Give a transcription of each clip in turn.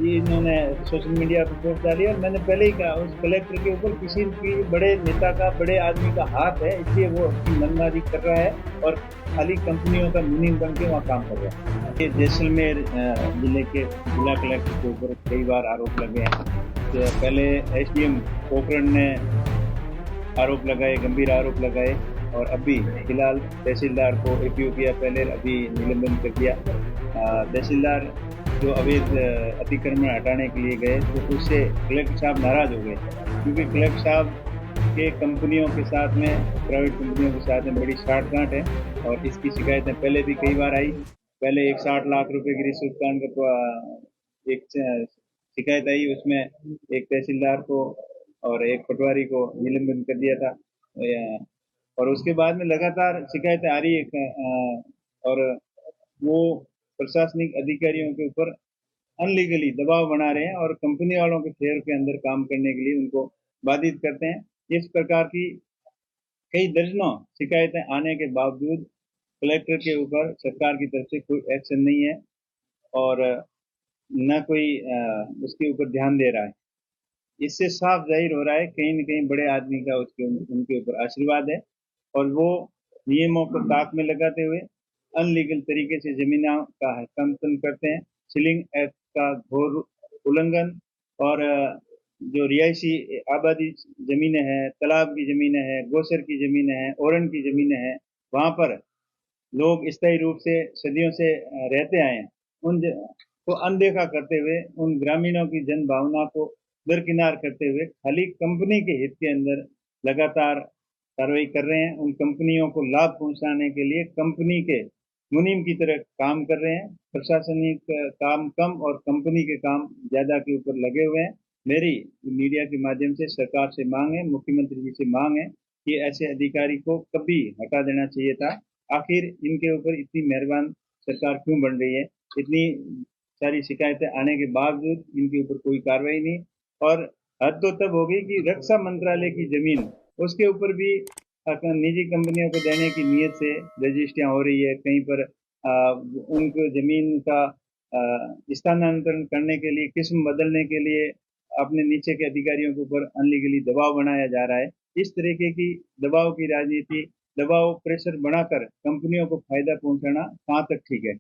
ये इन्होंने social media पर पोस्ट डाली और मैंने पहले ही कहा उस कलेक्टर के ऊपर किसी भी बड़े नेता का, बड़े आदमी का हाथ है, इसलिए वो अपनी मनमानी कर रहा है और खाली कंपनियों का मुनीम बन के वहाँ काम कर रहा है। ये जैसलमेर जिले के जिला कलेक्टर के ऊपर कई बार आरोप लगे हैं। तो पहले एसडीएम पोखरण ने आरोप लगाए, गंभीर आरोप लगाए, और अभी फिलहाल तहसीलदार को एपीओ किया, पहले अभी निलंबन कर दिया। तहसीलदार जो अवैध अतिक्रमण हटाने के लिए गए तो उससे कलेक्टर साहब नाराज हो गए, क्योंकि कलेक्टर साहब के कंपनियों के साथ में, प्राइवेट कंपनियों के साथ में बड़ी साठगांठ है और इसकी शिकायतें पहले भी कई बार आई। पहले एक 60 लाख रुपए की रिश्वत कांड का एक शिकायत आई, उसमें एक तहसीलदार को और एक पटवारी को निलंबन कर दिया था। और उसके बाद में लगातार शिकायतें आ रही है, और वो प्रशासनिक अधिकारियों के ऊपर अनलीगली दबाव बना रहे हैं और कंपनी वालों के शेयर के अंदर काम करने के लिए उनको बाधित करते हैं। इस प्रकार की कई दर्जनों शिकायतें आने के बावजूद कलेक्टर के ऊपर सरकार की तरफ से कोई एक्शन नहीं है और न कोई उसके ऊपर ध्यान दे रहा है। इससे साफ जाहिर हो रहा है कहीं न कहीं बड़े आदमी का उसके उनके ऊपर आशीर्वाद है और वो नियमों को ताक में लगाते हुए अनलीगल तरीके से जमीनों का हस्तांतरण करते हैं। सीलिंग एक्ट का घोर उल्लंघन और जो रिहायशी आबादी जमीनें हैं, तालाब की जमीनें हैं, गोसर की जमीनें हैं, ओरन की जमीनें हैं, वहाँ पर लोग स्थायी रूप से सदियों से रहते आए हैं, उन को अनदेखा करते हुए उन ग्रामीणों की जन भावना को दरकिनार करते हुए खाली कंपनी के हित के अंदर लगातार कार्रवाई कर रहे हैं। उन कंपनियों को लाभ पहुंचाने के लिए कंपनी के मुनीम की तरह काम कर रहे हैं। प्रशासनिक काम कम और कंपनी के काम ज्यादा के ऊपर लगे हुए हैं। मेरी मीडिया के माध्यम से सरकार से मांग है, मुख्यमंत्री जी से मांग है कि ऐसे अधिकारी को कभी हटा देना चाहिए था। आखिर इनके ऊपर इतनी मेहरबान सरकार क्यों बन रही है? इतनी सारी शिकायतें आने के बावजूद इनके ऊपर कोई कार्रवाई नहीं। और हद तो तब हो गई कि रक्षा मंत्रालय की जमीन, उसके ऊपर भी निजी कंपनियों को देने की नीयत से रजिस्ट्रियां हो रही है। कहीं पर उनको जमीन का स्थानांतरण करने के लिए, किस्म बदलने के लिए अपने नीचे के अधिकारियों के ऊपर अनलीगली दबाव बनाया जा रहा है। इस तरीके की दबाव की राजनीति, दबाव प्रेशर बनाकर कंपनियों को फायदा पहुंचाना कहाँ तक ठीक है?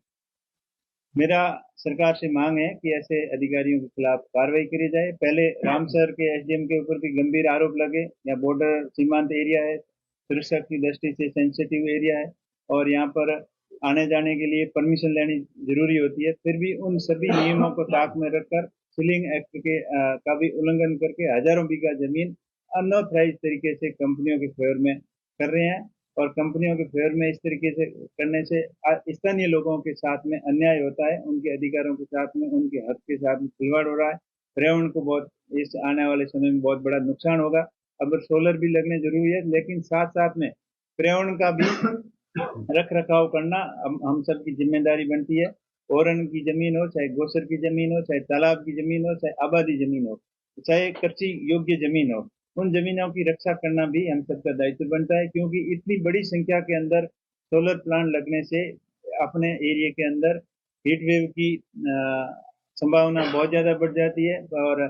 मेरा सरकार से मांग है कि ऐसे अधिकारियों के खिलाफ कार्रवाई करी जाए। पहले रामसर के एसडीएम के ऊपर भी गंभीर आरोप लगे। यहाँ बॉर्डर सीमांत एरिया है, सुरक्षा की दृष्टि से सेंसिटिव एरिया है और यहाँ पर आने जाने के लिए परमिशन लेनी जरूरी होती है। फिर भी उन सभी नियमों को ताक में रखकर सीलिंग एक्ट के का भी उल्लंघन करके हजारों बीघा जमीन अनऑथराइज तरीके से कंपनियों के फेवर में कर रहे हैं। और कंपनियों के फेवर में इस तरीके से करने से स्थानीय लोगों के साथ में अन्याय होता है, उनके अधिकारों के साथ में, उनके हक के साथ में खिलवाड़ हो रहा है। पर्यावरण को बहुत इस आने वाले समय में बहुत बड़ा नुकसान होगा। अब सोलर भी लगने जरूरी है, लेकिन साथ साथ में पर्यावरण का भी रख रखाव करना हम सब की जिम्मेदारी बनती है। ओरन की जमीन हो, चाहे गोसर की जमीन हो, चाहे तालाब की जमीन हो, चाहे आबादी जमीन हो, चाहे कच्ची योग्य जमीन हो, उन जमीनों की रक्षा करना भी हम सबका दायित्व बनता है। क्योंकि इतनी बड़ी संख्या के अंदर सोलर प्लांट लगने से अपने एरिया के अंदर हीट वेव की संभावना बहुत ज्यादा बढ़ जाती है और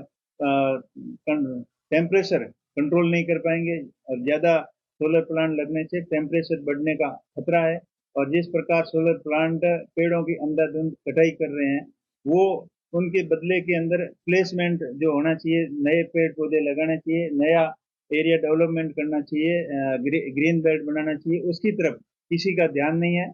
टेम्परेचर कंट्रोल नहीं कर पाएंगे और ज्यादा सोलर प्लांट लगने से टेम्परेचर बढ़ने का खतरा है। और जिस प्रकार सोलर प्लांट पेड़ों की अंधाधुंध कटाई कर रहे हैं, वो उनके बदले के अंदर प्लेसमेंट जो होना चाहिए, नए पेड़ पौधे लगाने चाहिए, नया एरिया डेवलपमेंट करना चाहिए, ग्रीन बेल्ट बनाना चाहिए, उसकी तरफ किसी का ध्यान नहीं है।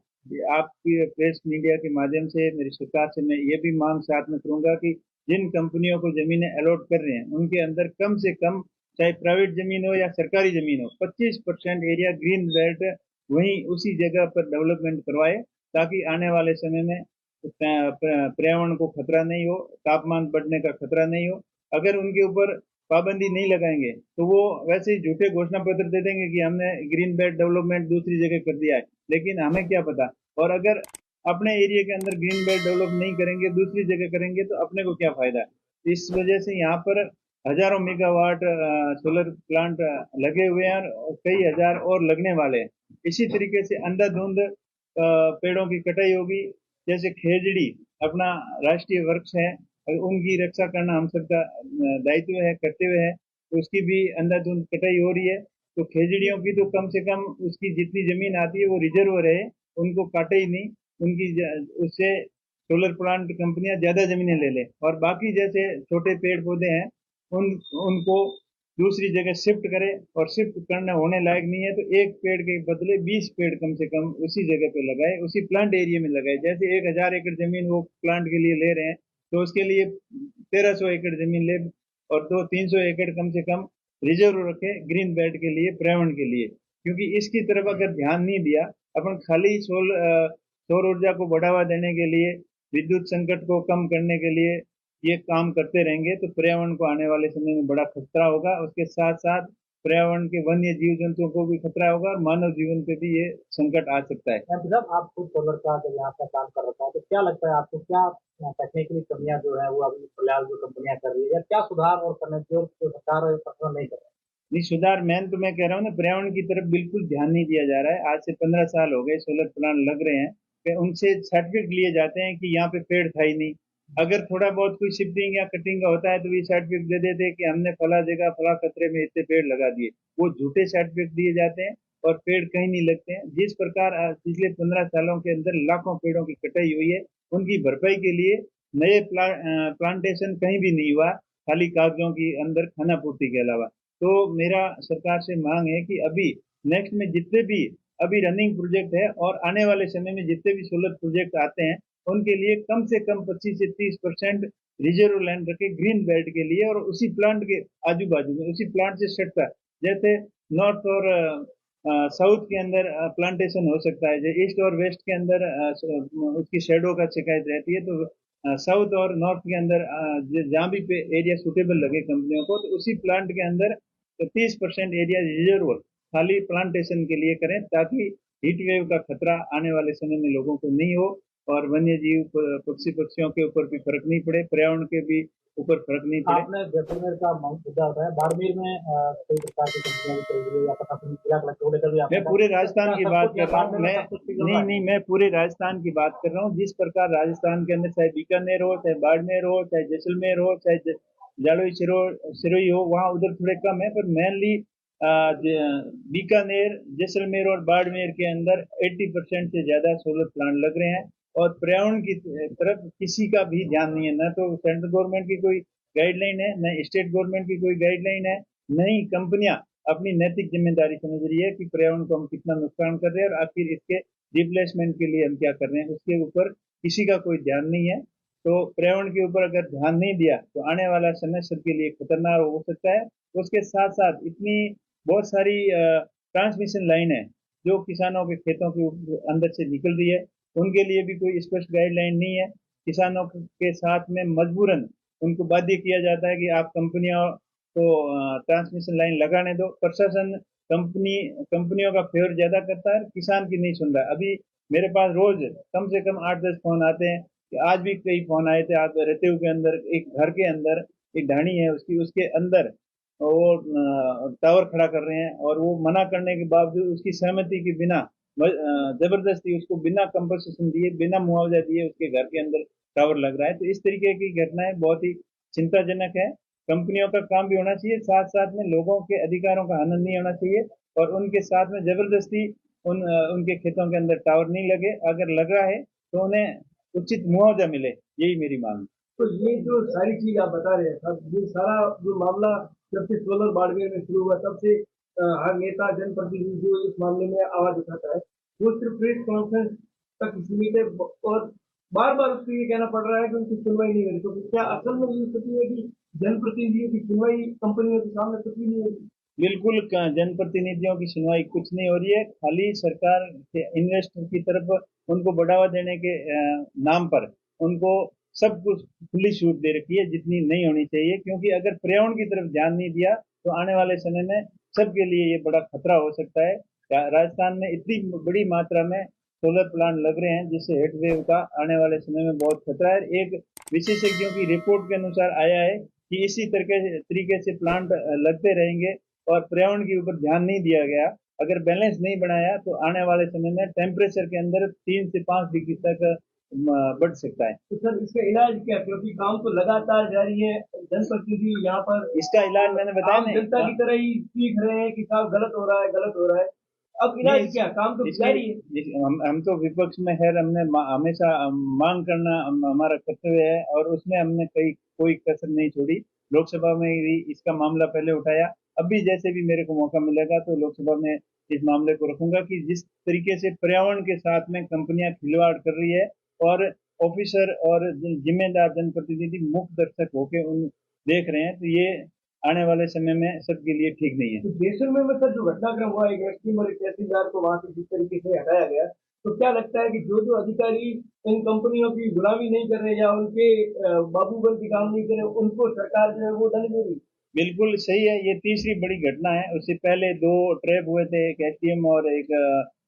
आपकी प्रेस मीडिया के माध्यम से मेरी सरकार से मैं ये भी मांग साथ में करूंगा कि जिन कंपनियों को जमीनें अलॉट कर रहे हैं उनके अंदर कम से कम, चाहे प्राइवेट जमीन हो या सरकारी जमीन हो, 25% एरिया ग्रीन बेल्ट वहीं उसी जगह पर डेवलपमेंट करवाए, ताकि आने वाले समय में पर्यावरण को खतरा नहीं हो, तापमान बढ़ने का खतरा नहीं हो। अगर उनके ऊपर पाबंदी नहीं लगाएंगे तो वो वैसे ही झूठे घोषणा पत्र दे देंगे कि हमने ग्रीन बेल्ट डेवलपमेंट दूसरी जगह कर दिया है, लेकिन हमें क्या पता। और अगर अपने एरिया के अंदर ग्रीन बेल्ट डेवलप नहीं करेंगे, दूसरी जगह करेंगे, तो अपने को क्या फायदा है। इस वजह से यहाँ पर हजारों मेगावाट सोलर प्लांट लगे हुए हैं और कई हजार और लगने वाले हैं। इसी तरीके से अंधाधुंध पेड़ों की कटाई होगी। जैसे खेजड़ी अपना राष्ट्रीय वृक्ष है, और उनकी रक्षा करना हम सबका दायित्व है, कर्तव्य है। तो उसकी भी अंधाधुंध कटाई हो रही है। तो खेजड़ियों की तो कम से कम उसकी जितनी जमीन आती है वो रिजर्व रहे, उनको काटे ही नहीं। उससे सोलर प्लांट कंपनियां ज्यादा जमीनें ले लें, और बाकी जैसे छोटे पेड़ पौधे हैं उन उनको दूसरी जगह शिफ्ट करें। और शिफ्ट करना होने लायक नहीं है तो एक पेड़ के बदले 20 पेड़ कम से कम उसी जगह पे लगाए, उसी प्लांट एरिया में लगाए। जैसे 1000 एकड़ जमीन वो प्लांट के लिए ले रहे हैं, तो उसके लिए 1300 एकड़ जमीन ले, और 200-300 एकड़ कम से कम रिजर्व रखे ग्रीन बेल्ट के लिए, पर्यावरण के लिए। क्योंकि इसकी तरफ अगर ध्यान नहीं दिया, अपन खाली सौर ऊर्जा को बढ़ावा देने के लिए, विद्युत संकट को कम करने के लिए ये काम करते रहेंगे, तो पर्यावरण को आने वाले समय में बड़ा खतरा होगा। उसके साथ साथ पर्यावरण के वन्य जीव जंतुओं को भी खतरा होगा, और मानव जीवन पे भी ये संकट आ सकता है। जब आप खुद सोलर का जब यहाँ पे काम कर रखा है, तो क्या लगता है आपको, क्या टेक्निकली कमियां जो है वो अभी फिलहाल जो कंपनियां कर रही है, या क्या सुधार और करने जो सरकार है पसंद नहीं कर रही नहीं सुधार, तो मैं कह रहा हूँ ना, पर्यावरण की तरफ बिल्कुल ध्यान नहीं दिया जा रहा है। आज से 15 साल हो गए सोलर प्लांट लग रहे हैं, कि उनसे सर्टिफिकेट लिए जाते हैं कि यहाँ पे पेड़ था ही नहीं। अगर थोड़ा बहुत कोई शिफ्टिंग या कटिंग का होता है तो ये सर्टिफिकेट दे देते हैं कि हमने फला जगह फला खतरे में इतने पेड़ लगा दिए। वो झूठे सर्टिफिकेट दिए जाते हैं और पेड़ कहीं नहीं लगते हैं। जिस प्रकार पिछले 15 सालों के अंदर लाखों पेड़ों की कटाई हुई है, उनकी भरपाई के लिए नए प्लांटेशन कहीं भी नहीं हुआ, खाली कागजों की अंदर खाना पूर्ति के अलावा। तो मेरा सरकार से मांग है कि अभी नेक्स्ट में जितने भी अभी रनिंग प्रोजेक्ट है और आने वाले समय में जितने भी सोलर प्रोजेक्ट आते हैं, उनके लिए कम से कम 25 से 30% रिजर्व लैंड रखे ग्रीन बेल्ट के लिए, और उसी प्लांट के आजू बाजू में, उसी प्लांट से सटता, जैसे नॉर्थ और साउथ के अंदर प्लांटेशन हो सकता है, जैसे ईस्ट और वेस्ट के अंदर उसकी शेडो का शिकायत रहती है, तो साउथ और नॉर्थ के अंदर जहाँ भी पे एरिया सुटेबल लगे कंपनियों को, तो उसी प्लांट के अंदर 30% एरिया रिजर्व खाली प्लांटेशन के लिए करें, ताकि हीट वेव का खतरा आने वाले समय में लोगों को नहीं हो, और वन्य जीव पक्षी पक्षियों के ऊपर भी फर्क नहीं पड़े, पर्यावरण के भी ऊपर फर्क नहीं है? पड़े। आपने जैसलमेर का मुद्दा बताया, बाड़मेर में कई प्रकार की कंपनियां भी चल रही है, या प्रशासन जिला कलेक्टर को लेकर भी मैं आपने पूरे कहा, राजस्थान क्या की सब बात कुछ कर या रहा हूँ बाड़मेर में मैं। सब कुछ ठीक हो नहीं रहा है? नहीं, मैं पूरे राजस्थान की बात कर रहा हूँ। जिस प्रकार राजस्थान के अंदर, चाहे बीकानेर हो, चाहे बाड़मेर हो, चाहे जैसलमेर हो, चाहे जालोई सिरोही हो, वहाँ उधर थोड़े कम है, पर मेनली बीकानेर, जैसलमेर और बाड़मेर के अंदर 80% से ज्यादा सोलर प्लांट लग रहे हैं। और पर्यावरण की तरफ किसी का भी ध्यान नहीं है, न तो सेंट्रल गवर्नमेंट की कोई गाइडलाइन है, न स्टेट गवर्नमेंट की कोई गाइडलाइन है, न ही कंपनियां अपनी नैतिक जिम्मेदारी समझ रही है कि पर्यावरण को हम कितना नुकसान कर रहे हैं, और आखिर इसके रिप्लेसमेंट के लिए हम क्या कर रहे हैं, उसके ऊपर किसी का कोई ध्यान नहीं है। तो पर्यावरण के ऊपर अगर ध्यान नहीं दिया तो आने वाला समय सबके लिए खतरनाक हो सकता है। उसके साथ साथ इतनी बहुत सारी ट्रांसमिशन लाइन है जो किसानों के खेतों के अंदर से निकल रही है, उनके लिए भी कोई स्पष्ट गाइडलाइन नहीं है। किसानों के साथ में मजबूरन उनको बाध्य किया जाता है कि आप कंपनियों को ट्रांसमिशन लाइन लगाने दो। प्रशासन कंपनियों का फेवर ज्यादा करता है, किसान की नहीं सुन रहा है। अभी मेरे पास रोज कम से कम 8-10 फोन आते हैं, कि आज भी कई फोन आए थे। आज रेतेव के अंदर एक घर के अंदर एक ढाणी है उसकी, उसके अंदर वो टावर खड़ा कर रहे हैं, और वो मना करने के बावजूद, उसकी सहमति के बिना, जबरदस्ती उसको बिना कंपनसेशन दिए, बिना मुआवजा दिए उसके घर के अंदर टावर लग रहा है। तो इस तरीके की घटनाएं बहुत ही चिंताजनक है। कंपनियों का काम भी होना चाहिए, साथ साथ में लोगों के अधिकारों का हनन नहीं होना चाहिए, और उनके साथ में जबरदस्ती उनके खेतों के अंदर टावर नहीं लगे। अगर लगा है तो उन्हें उचित मुआवजा मिले, यही मेरी मांग है। तो ये जो सारी चीज आप बता रहे हैं सर, ये सारा जो मामला जब से सोलर बाड़मेर में शुरू हुआ, तब से हर नेता जनप्रतिनिधि जो इस मामले में आवाज उठाता है, वो सिर्फ प्रेस कॉन्फ्रेंस तक सीमित है, और बार बार उसको ये कहना पड़ रहा है कि उनकी सुनवाई नहीं हो रही। तो क्या असल में ये स्थिति है कि जनप्रतिनिधियों की सुनवाई कंपनियों के सामने कुछ भी नहीं हो रही? बिल्कुल जनप्रतिनिधियों की सुनवाई कुछ नहीं हो रही है। खाली सरकार के इन्वेस्टर की तरफ उनको बढ़ावा देने के नाम पर उनको सब कुछ खुली छूट दे रखी है, जितनी नहीं होनी चाहिए। क्योंकि अगर पर्यावरण की तरफ ध्यान नहीं दिया तो आने वाले समय में सबके लिए ये बड़ा खतरा हो सकता है। राजस्थान में इतनी बड़ी मात्रा में सोलर प्लांट लग रहे हैं, जिससे हेट वेव का आने वाले समय में बहुत खतरा है। एक विशेषज्ञों की रिपोर्ट के अनुसार आया है कि इसी तरीके से प्लांट लगते रहेंगे और पर्यावरण के ऊपर ध्यान नहीं दिया गया, अगर बैलेंस नहीं बनाया, तो आने वाले समय में टेम्परेचर के अंदर 3 से 5 डिग्री तक बढ़ सकता है। तो सर इसका इलाज क्या, क्योंकि काम तो लगातार जारी है, जनप्रतिनिधि यहाँ पर इसका इलाज मैंने बताया आम जनता नहीं। की तरह ही सीख रहे हैं कि साहब गलत हो रहा है, गलत हो रहा है। अब नहीं इलाज क्या, काम तो इसकी जारी है। हम तो विपक्ष में है, हमने हमेशा मांग करना हमारा कर्तव्य है, और उसमें हमने कोई कसर नहीं छोड़ी। लोकसभा में भी इसका मामला पहले उठाया, अभी जैसे भी मेरे को मौका मिलेगा तो लोकसभा में इस मामले को रखूंगा कि जिस तरीके से पर्यावरण के साथ में कंपनियां खिलवाड़ कर रही है, और ऑफिसर और जिम्मेदार जनप्रतिनिधि मुख्य दर्शक होकर उन देख रहे हैं, तो ये आने वाले समय में सबके लिए ठीक नहीं है। तो जैसलमेर में सर जो घटनाक्रम हुआ, एक एसपी और एक तहसीलदार को वहां से जिस तरीके से हटाया गया, तो क्या लगता है कि जो अधिकारी इन कंपनियों की गुलामी नहीं कर रहे या उनके बाबू बन के काम नहीं कर रहे, उनको सरकार जो है वो दंड दे रही? बिल्कुल सही है, ये तीसरी बड़ी घटना है। उससे पहले दो ट्रैप हुए थे, एक एसडीएम और एक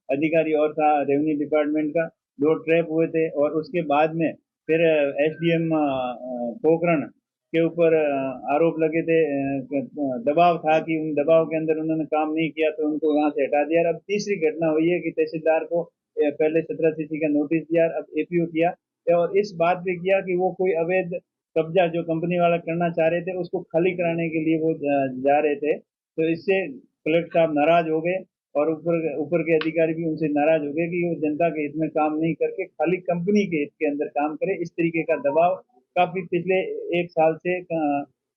अधिकारी और था रेवेन्यू डिपार्टमेंट का, दो ट्रैप हुए थे। और उसके बाद में फिर एसडीएम पोखरण के ऊपर आरोप लगे थे, दबाव था कि उन दबाव के अंदर उन्होंने काम नहीं किया तो उनको यहाँ से हटा दिया। और अब तीसरी घटना हुई है कि तहसीलदार को पहले 17 सीसी का नोटिस दिया, अब एपीओ किया, और इस बात पे किया कि वो कोई अवैध कब्जा जो कंपनी वाला करना चाह रहे थे उसको खाली कराने के लिए वो जा रहे थे। तो इससे कलेक्टर साहब नाराज हो गए, और ऊपर ऊपर के अधिकारी भी उनसे नाराज हो गए कि वो जनता के हित में काम नहीं करके खाली कंपनी के हित के अंदर काम करे। इस तरीके का दबाव काफी पिछले 1 साल से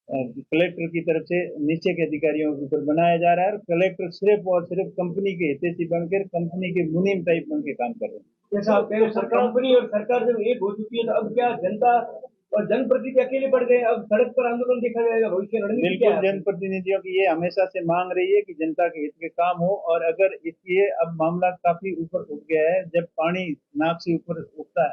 कलेक्टर की तरफ से नीचे के अधिकारियों के ऊपर बनाया जा रहा है, और कलेक्टर सिर्फ और सिर्फ कंपनी के हितैषी बनकर कंपनी के मुनीम टाइप बन के काम कर रहे हैं। जैसा आप कह रहे हैं, कंपनी और सरकार जब एक हो चुकी है, तो अब क्या जनता और जनप्रतिनिधि अकेले पड़ गए, अब सड़क पर आंदोलन देखा जाएगा, भविष्य रणनीति क्या बिल्कुल, है? जनप्रतिनिधियों की ये हमेशा से मांग रही है कि जनता के हित के काम हो, और अगर इसलिए अब मामला काफी ऊपर उठ गया है, जब पानी नाक से ऊपर उठता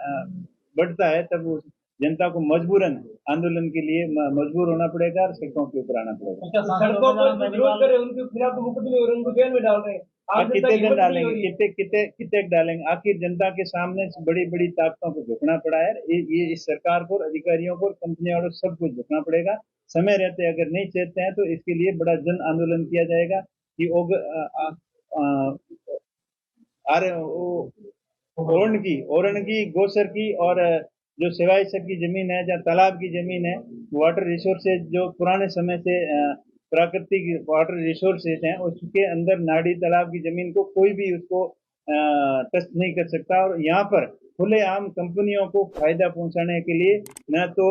बढ़ता है, तब उस जनता को मजबूरन आंदोलन के लिए मजबूर होना पड़ेगा और सड़कों के ऊपर आना पड़ेगा। तो सड़कों पर जो विरोध करे उनके खिलाफ तो मुकदमे और उनको जेल में डाल रहे हैं। हाँ, आम जनता कितने की दिन हिम्मत नहीं हो डालेंगे, रही है। कितने डालेंगे, आखिर जनता के सामने बड़ी बड़ी ताकतों को झुकना पड़ा है। ये इस सरकार को, अधिकारियों को, कंपनियों को, सबको झुकना पड़ेगा। समय रहते अगर नहीं चाहते हैं तो इसके लिए बड़ा जन आंदोलन किया जाएगा कि ओरण की, गोसर की, और जो सिवाई सब की जमीन है, जहाँ तालाब की जमीन है, वाटर रिसोर्सेज जो पुराने समय से प्राकृतिक वाटर रिसोर्सेज हैं, उसके अंदर नाड़ी तालाब की जमीन को कोई भी उसको टच नहीं कर सकता। और यहाँ पर खुलेआम कंपनियों को फायदा पहुंचाने के लिए न तो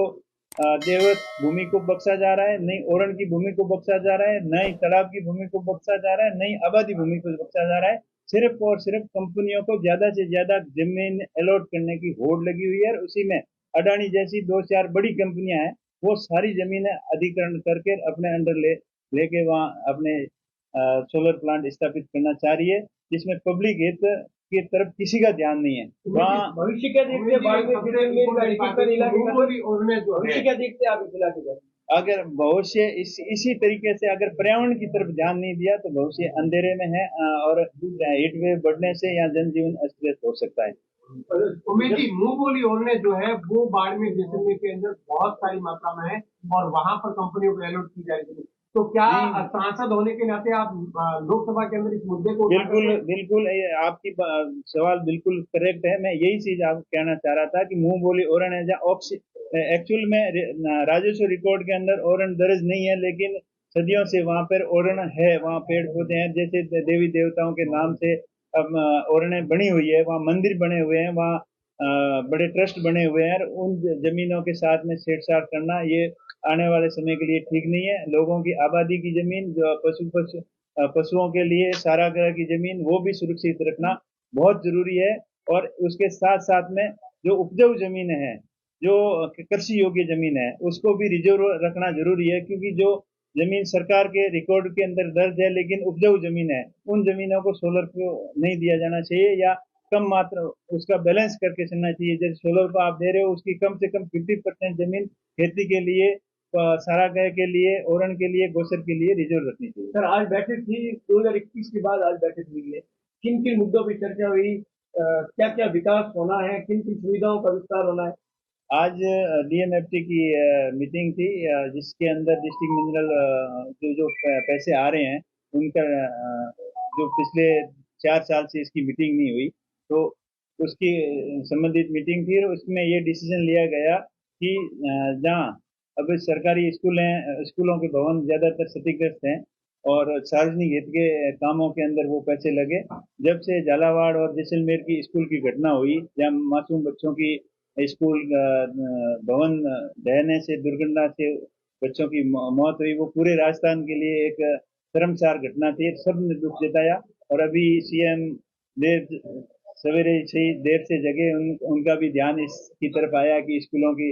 देवत भूमि को बख्शा जा रहा है, न ही ओरण की भूमि को बख्शा जा रहा है, न ही तालाब की भूमि को बख्शा जा रहा है, न ही आबादी भूमि को बख्शा जा रहा है। सिर्फ और सिर्फ कंपनियों को ज्यादा से ज्यादा जमीन अलॉट करने की होड़ लगी हुई है, और उसी में अडानी जैसी 2-4 बड़ी कंपनियां हैं, वो सारी जमीनें अधिग्रहण करके अपने अंडर लेके वहाँ अपने सोलर प्लांट स्थापित करना चाह रही है, जिसमें पब्लिक हित की तरफ किसी का ध्यान नहीं है। वहाँ भविष्य क्या देखते हैं बाड़मेर जिले में, भविष्य क्या देखते हैं आप इस इलाके का? अगर भविष्य इसी तरीके से अगर पर्यावरण की तरफ ध्यान नहीं दिया तो भविष्य अंधेरे में है, और हीट वेव बढ़ने से यहाँ जनजीवन अस्त व्यस्त हो सकता है। उमेश जी, मुंह बोली ओढ़ने जो है वो बाड़मेर जैसलमेर के अंदर बहुत सारी मात्रा में है, और वहां पर कंपनियों को अलॉट की जाएगी। तो क्या सांसद होने के नाते आप लोकसभा के अंदर इस मुद्दे को बिल्कुल बिल्कुल, आपकी सवाल बिल्कुल करेक्ट है। मैं यही चीज आपको कहना चाह रहा था कि मुंह बोली ओरण है, जहाँ एक्चुअल में राजस्व रिकॉर्ड के अंदर ओरण दर्ज नहीं है, लेकिन सदियों से वहां पर ओरण है, वहाँ पेड़ पौधे हैं, जैसे देवी देवताओं के नाम से अब ओरणे बनी हुई है, वहाँ मंदिर बने हुए हैं, वहाँ बड़े ट्रस्ट बने हुए हैं। उन जमीनों के साथ में छेड़छाड़ करना ये आने वाले समय के लिए ठीक नहीं है। लोगों की आबादी की जमीन, जो पशुओं के लिए सारागाह की जमीन, वो भी सुरक्षित रखना बहुत जरूरी है। और उसके साथ साथ में जो उपजाऊ जमीन है, जो कृषि योग्य जमीन है, उसको भी रिजर्व रखना जरूरी है, क्योंकि जो जमीन सरकार के रिकॉर्ड के अंदर दर्ज है लेकिन उपजाऊ जमीन है, उन जमीनों को सोलर को नहीं दिया जाना चाहिए, या कम मात्रा उसका बैलेंस करके चलना चाहिए। जैसे सोलर को आप दे रहे हो, उसकी कम से कम 50% जमीन खेती के लिए, सारागाह के लिए, ओरण के लिए, गोचर के लिए रिजर्व रखनी चाहिए। सर आज बैठक थी 2021 के बाद, आज बैठक हुई है, किन किन मुद्दों पर चर्चा हुई, क्या क्या विकास होना है, किन किन सुविधाओं का विस्तार होना है? आज डीएमएफटी की मीटिंग थी, जिसके अंदर डिस्ट्रिक्ट मिनरल जो पैसे आ रहे हैं उनका जो पिछले 4 साल से इसकी मीटिंग नहीं हुई, तो उसकी संबंधित मीटिंग थी और उसमें ये डिसीजन लिया गया कि जहाँ अब सरकारी स्कूलों के भवन ज़्यादातर क्षतिग्रस्त हैं और सार्वजनिक हित के कामों के अंदर वो पैसे लगे। जब से झालावाड़ और जैसलमेर की स्कूल की घटना हुई, जहाँ मासूम बच्चों की स्कूल भवन ढहने से, दुर्घटना से बच्चों की मौत हुई, वो पूरे राजस्थान के लिए एक शर्मसार घटना थी। सब ने दुख जताया और अभी सीएम देर सवेरे से देर से जगे, उनका भी ध्यान इसकी तरफ आया कि स्कूलों की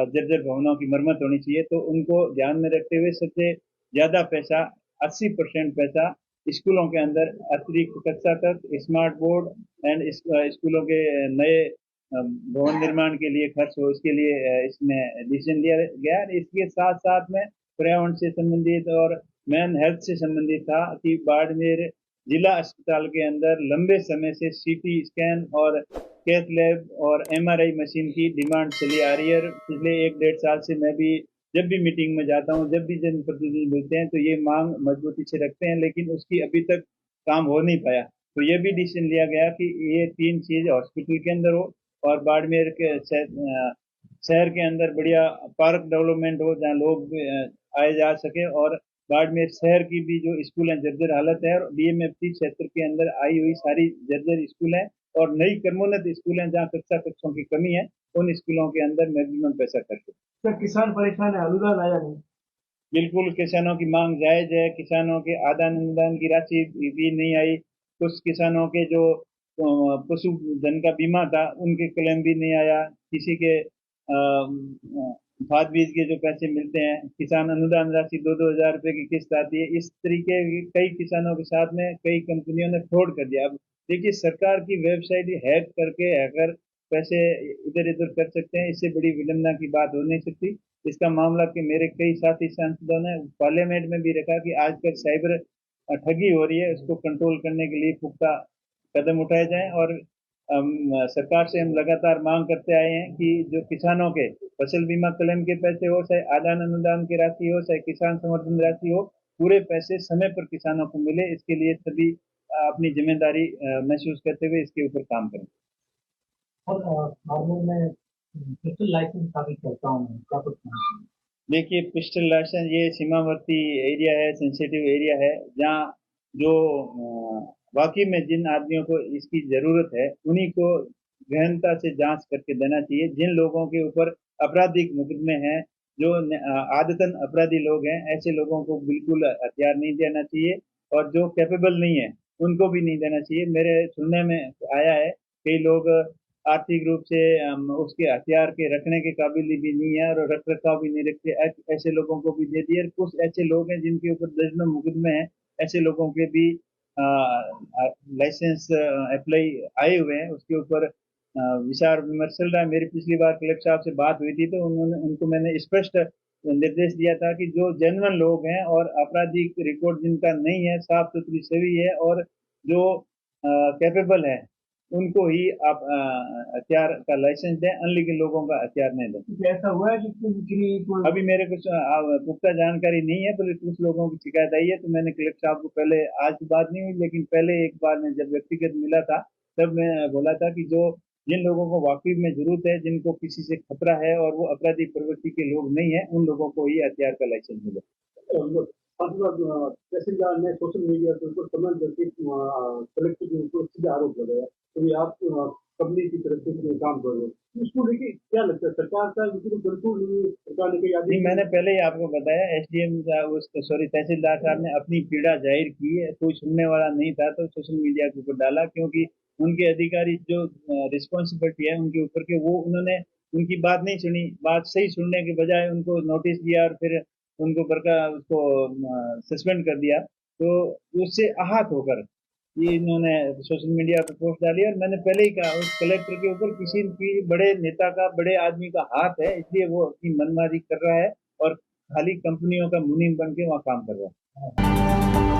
जर्जर भवनों की मरम्मत होनी चाहिए। तो उनको ध्यान में रखते हुए सबसे ज़्यादा पैसा 80% पैसा स्कूलों के अंदर अतिरिक्त कक्षा कक्ष, स्मार्ट बोर्ड एंड स्कूलों के नए भवन निर्माण के लिए खर्च हो, इसके लिए इसमें डिसीजन लिया गया। इसके साथ साथ में पर्यावरण से संबंधित और मेन हेल्थ से संबंधित था कि बाड़मेर जिला अस्पताल के अंदर लंबे समय से सीटी स्कैन और कैथ लैब और एमआरआई मशीन की डिमांड चली आ रही है। पिछले 1-1.5 साल से मैं भी जब भी मीटिंग में जाता हूं, जब भी जनप्रतिनिधि मिलते हैं तो ये मांग मजबूती से रखते हैं, लेकिन उसकी अभी तक काम हो नहीं पाया। तो ये भी डिसीजन लिया गया कि ये 3 चीज हॉस्पिटल के अंदर हो और बाड़मेर के शहर के अंदर बढ़िया पार्क डेवलपमेंट हो जहाँ लोग आए जा सके, और बाड़मेर शहर की भी जो स्कूल है जर्जर हालत है, और डीएमएफटी क्षेत्र के अंदर आई हुई सारी जर्जर स्कूल है और नई क्रमोन्नत स्कूल हैं जहाँ कक्षा कक्षों की कमी है, उन स्कूलों के अंदर मैक्सिमम पैसा खर्च हो। सर किसान परेशान है, अनुदान आया नहीं। बिल्कुल किसानों की मांग जायज है। किसानों के आदान अनुदान की राशि भी नहीं आई। कुछ किसानों के जो पशुधन का बीमा था उनके क्लेम भी नहीं आया। किसी के खाद बीज के जो पैसे मिलते हैं, किसान अनुदान राशि 2-2 हज़ार रुपए की किस्त आती है। इस तरीके की कई किसानों के साथ में कई कंपनियों ने फ्रॉड कर दिया। अब देखिए, सरकार की वेबसाइट हैक करके हैकर पैसे इधर उधर कर सकते हैं, इससे बड़ी विडंबना की बात हो नहीं सकती। इसका मामला कि मेरे कई साथी सांसदों ने पार्लियामेंट में भी रखा कि आजकल साइबर ठगी हो रही है, उसको कंट्रोल करने के लिए पुख्ता कदम उठाए जाएं। और सरकार से हम लगातार मांग करते आए हैं कि जो किसानों के फसल बीमा क्लेम के पैसे हो, चाहे आदान अनुदान की राशि हो, चाहे किसान समर्थन राशि हो, पूरे पैसे समय पर किसानों को मिले। इसके लिए सभी अपनी जिम्मेदारी महसूस करते हुए इसके ऊपर काम करें। और नॉर्मल में पिस्टल लाइसेंस का भी करता हूँ, क्या कुछ देखिए, पिस्टल लाइसेंस ये सीमावर्ती एरिया है, सेंसिटिव एरिया है, जहाँ जो वाकई में जिन आदमियों को इसकी जरूरत है उन्हीं को गहनता से जांच करके देना चाहिए। जिन लोगों के ऊपर आपराधिक मुकदमे हैं, जो आदतन अपराधी लोग हैं, ऐसे लोगों को बिल्कुल हथियार नहीं देना चाहिए, और जो कैपेबल नहीं है उनको भी नहीं देना चाहिए। मेरे सुनने में आया है कई लोग आर्थिक रूप से उसके हथियार के रखने के काबिल भी नहीं है और रख रखाव भी नहीं रखते, ऐसे लोगों को भी दे दिए। कुछ ऐसे लोग हैं जिनके ऊपर दर्जनों मुकदमे हैं, ऐसे लोगों के भी लाइसेंस अप्लाई आए हुए हैं, उसके ऊपर विचार विमर्श चल रहा है। मेरी पिछली बार कलेक्टर साहब से बात हुई थी तो उनको मैंने स्पष्ट निर्देश दिया था कि जो जेन्युइन लोग हैं और आपराधिक रिकॉर्ड जिनका नहीं है, साफ सुथरी छवि है और जो कैपेबल है, उनको ही आप हथियार का लाइसेंस दें, अनलीगल लोगों का हथियार नहीं दें। ऐसा हुआ है कि अभी मेरे कुछ पुख्ता जानकारी नहीं है, बल्कि कुछ लोगों की शिकायत आई है, तो मैंने कलेक्टर साहब को पहले, आज की बात नहीं हुई लेकिन पहले एक बार में जब व्यक्तिगत मिला था तब मैं बोला था कि जो जिन लोगों को वाकई में जरूरत है, जिनको किसी से खतरा है और वो अपराधी प्रवृत्ति के लोग नहीं है, उन लोगों को ही हथियार का लाइसेंस मिले। तहसीलदार ने सोशल मीडिया के ऊपर कमेंट करके कलेक्टर के ऊपर सीधे आरोप लगाया तो आप पब्लिक की तरफ से काम कर रहे हो, उसको लेके क्या लगता है? सरकार का बिल्कुल सरकार ने कई नहीं, मैंने पहले ही आपको बताया, एसडीएम तहसीलदार साहब ने अपनी पीड़ा जाहिर की है, कोई सुनने वाला नहीं था तो सोशल मीडिया के ऊपर डाला, क्योंकि उनके अधिकारी जो रिस्पॉन्सिबिलिटी है उनके ऊपर के, वो उन्होंने उनकी बात नहीं सुनी। बात सही सुनने के बजाय उनको नोटिस दिया और फिर उनको उसको सस्पेंड कर दिया। तो उससे आहत होकर ये इन्होंने सोशल मीडिया पर पोस्ट डाली। और मैंने पहले ही कहा, उस कलेक्टर के ऊपर किसी भी बड़े नेता का, बड़े आदमी का हाथ है, इसलिए वो अपनी मनमानी कर रहा है और खाली कंपनियों का मुनीम बन के वहाँ काम कर रहा है।